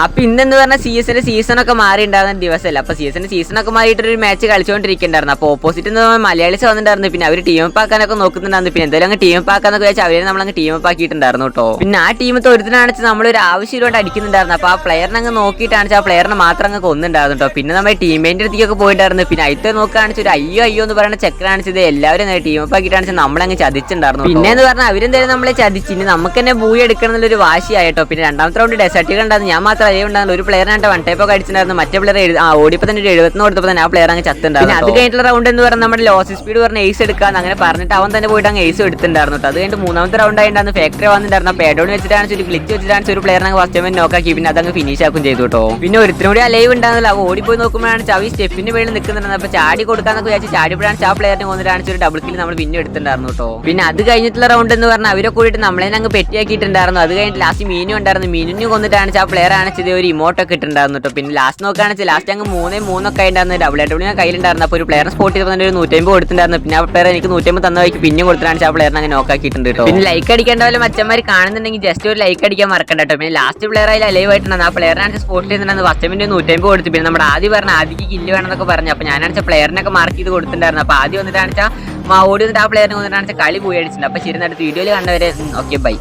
അപ്പൊ ഇന്നെന്ന് പറഞ്ഞാൽ സീസണൊക്കെ മാറിയിട്ടുണ്ടായിരുന്ന ദിവസമല്ല. അപ്പൊ സീസണൊക്കെ മാറിയിട്ടൊരു മാച്ച് കളിച്ചുകൊണ്ടിരിക്കുന്നുണ്ടായിരുന്നു. അപ്പൊ ഓപ്പോസിറ്റ് മലയാളീസ് വന്നിട്ടുണ്ടായിരുന്നു. പിന്നെ അവർ ടീം അപ്പ് ആക്കാനൊക്കെ നോക്കുന്നുണ്ടായിരുന്നു. പിന്നെ എന്തായാലും ടീം അപ്പ് ആക്കാന്നൊക്കെ വെച്ചാൽ അവരെ നമ്മളങ്ങ് ടീം അപ്പ് ആക്കിയിട്ടുണ്ടായിരുന്നു കേട്ടോ. പിന്നെ ആ ടീമത്തെ ഒരുത്തിനാണെന്ന് നമ്മളൊരു ആവശ്യമില്ലാണ്ട് അടിക്കുന്നുണ്ടായിരുന്നു. അപ്പൊ ആ പ്ലെയറിനെ അങ്ങ് നോക്കിയിട്ടാണ് ആ പ്ലെയറിനെ മാത്രം അങ്ങ് കൊന്നുണ്ടായിരുന്നു കേട്ടോ. പിന്നെ നമ്മുടെ ടീമേറ്റിന്റെ അടുത്തേക്കൊക്കെ പോയിട്ടായിരുന്നു. പിന്നെ അയത്തെ നോക്കുകയാണെന്ന് ഒരു അയ്യോ എന്ന് പറയുന്ന ചെക്കനാണിച്ചത് എല്ലാവരും ടീം അപ്പ് ആക്കിയിട്ടാണ് നമ്മളങ്ങ് ചതിച്ചിട്ടുണ്ടായിരുന്നു. പിന്നെ എന്ന് പറഞ്ഞാൽ അവരെന്തായാലും നമ്മളെ ചതിച്ച് ഇനി നമുക്ക് തന്നെ ബൂയി എടുക്കണം എന്നുള്ളൊരു വാശിയായിട്ടോ. പിന്നെ രണ്ടാമത്തെ റൗണ്ട് ഡെസർട്ടികൾ ഉണ്ടായിരുന്നു. ഞാൻ മാത്രം അതേ ഉണ്ടായിരുന്നു. ഒരു പ്ലെയറിനായിട്ട് വൺ ടൈപ്പ് ഒക്കെ അടിച്ചിട്ടുണ്ടായിരുന്നു. മറ്റേ പ്ലെയർ ഓടിപ്പോ തന്നെ ഒരു 70 കൊടുത്തപ്പോൾ തന്നെ ആ പ്ലെയർ അങ്ങ് ചത്തുണ്ടായിരുന്നു. അത് കഴിഞ്ഞിട്ടുള്ള റൗണ്ട് എന്ന് പറഞ്ഞാൽ നമ്മുടെ ലോസ് സ്പീഡ് പറഞ്ഞ എയ്സ് എടുക്കാന്ന് അങ്ങനെ പറഞ്ഞിട്ട് അവൻ തന്നെ പോയിട്ട് അങ്ങ് എയ്സ് എടുത്തിട്ടുണ്ടായിരുന്നു. അത് കഴിഞ്ഞിട്ട് മൂന്നാമത്തെ റൗണ്ട് ആയിട്ടാണ് ഫാക്ടറി വന്നിട്ടുണ്ടായിരുന്നു. പേഡോൺ വെച്ചിട്ടാണ് ഒരു ഗ്ലിച്ച് വെച്ചിട്ടാണ് ഒരു പ്ലെയറിനെ ഫസ്റ്റ് ടൈം നോക്കാക്കി. പിന്നെ അതങ്ങ് ഫിനിഷ് ആക്കും ചെയ്തു കേട്ടോ. പിന്നെ ഒരുത്തിനും കൂടി ലൈവ് ഉണ്ടായിരുന്നില്ല. അവ ഓടിപ്പോയി നോക്കുമ്പോഴാണ് ചവി സ്റ്റെപ്പിന് മേളിൽ നിൽക്കുന്നുണ്ട്. അപ്പൊ ചാടി കൊടുക്കാന്നൊക്കെ വിചാരിച്ച് ചാടിപ്പോഴാണ് ആ പ്ലെയറിനെ കൊന്നിട്ടാണ് ഒരു ഡബിൾ കില്ല് നമ്മൾ പിന്നെ എടുത്തിട്ടുണ്ടായിരുന്നു കേട്ടോ. പിന്നെ അത് കഴിഞ്ഞിട്ടുള്ള റൗണ്ട് എന്ന് പറഞ്ഞാൽ അവരെ കൂടിയിട്ട് നമ്മളെ അങ്ങ് പെറ്റിയാക്കിയിട്ടുണ്ടായിരുന്നു. അത് കഴിഞ്ഞിട്ട് ലാസ്റ്റ് മീനു ഉണ്ടായിരുന്നു. മീനിനെ കൊന്നിട്ടാണ് ആ പ്ലെയർ ആണിച്ചത് ഒരു ഇമോട്ടൊക്കെ ഇട്ടുണ്ടായിരുന്നു കേട്ടോ. പിന്നെ ലാസ്റ്റ് നോക്കുകയാണെങ്കിൽ ലാസ്റ്റ് അങ്ങ് 3-3 ഒക്കെ ഉണ്ടായിരുന്നു. ഡബ്ല്യൂ കയ്യിലുണ്ടായിരുന്നു. അപ്പോൾ ഒരു പ്ലെയർ സ്പോട്ട് ചെയ്തപ്പോൾ തന്നെ ഒരു 150 കൊടുത്തിട്ടുണ്ടായിരുന്നു. പിന്നെ ആ പ്ലെയർ എനിക്ക് 150 തന്ന വഴിക്ക് പിന്നെ കൊടുത്തിട്ടാണ് ആ പ്ലെയറിനെ അങ്ങനെ നോക്കാക്കിയിട്ടുണ്ട് കേട്ടോ. പിന്നെ ലൈക്ക് അടിക്കേണ്ട പോലെ മച്ചന്മാർ കാണുന്നുണ്ടെങ്കിൽ ജസ്റ്റ് ഒരു ലൈക്ക് അടിക്കാൻ മറക്കണ്ട കേട്ടോ. പിന്നെ ലാസ്റ്റ് പ്ലെയർ ആയി ലൈവ് ആയിട്ടുണ്ട്. ആ പ്ലെയറിനാണ് സ്പോട്ട് ചെയ്തിട്ടുണ്ടായിരുന്നു. ഫസ്റ്റ് മിനിറ്റ് 150 കൊടുത്തു. പിന്നെ നമ്മുടെ ആദ്യം പറഞ്ഞ ആദ്യക്ക് കില്ല് വേണമെന്നൊക്കെ പറഞ്ഞു. അപ്പോൾ ഞാനാണെച്ചാൽ പ്ലെയറിനൊക്കെ മാർക്ക് ചെയ്ത് കൊടുത്തിട്ടുണ്ടായിരുന്നു. അപ്പോൾ ആദ്യം വന്നിട്ടാണെച്ചാൽ ഓടി വന്നിട്ട് ആ പ്ലെയറിനെ വന്നിട്ടാണെച്ചാൽ കളി പോയി അടിച്ചിട്ടുണ്ട്. അപ്പോൾ ശരി, അടുത്ത വീഡിയോയിൽ കണ്ടവരെ ഓക്കെ ബൈ.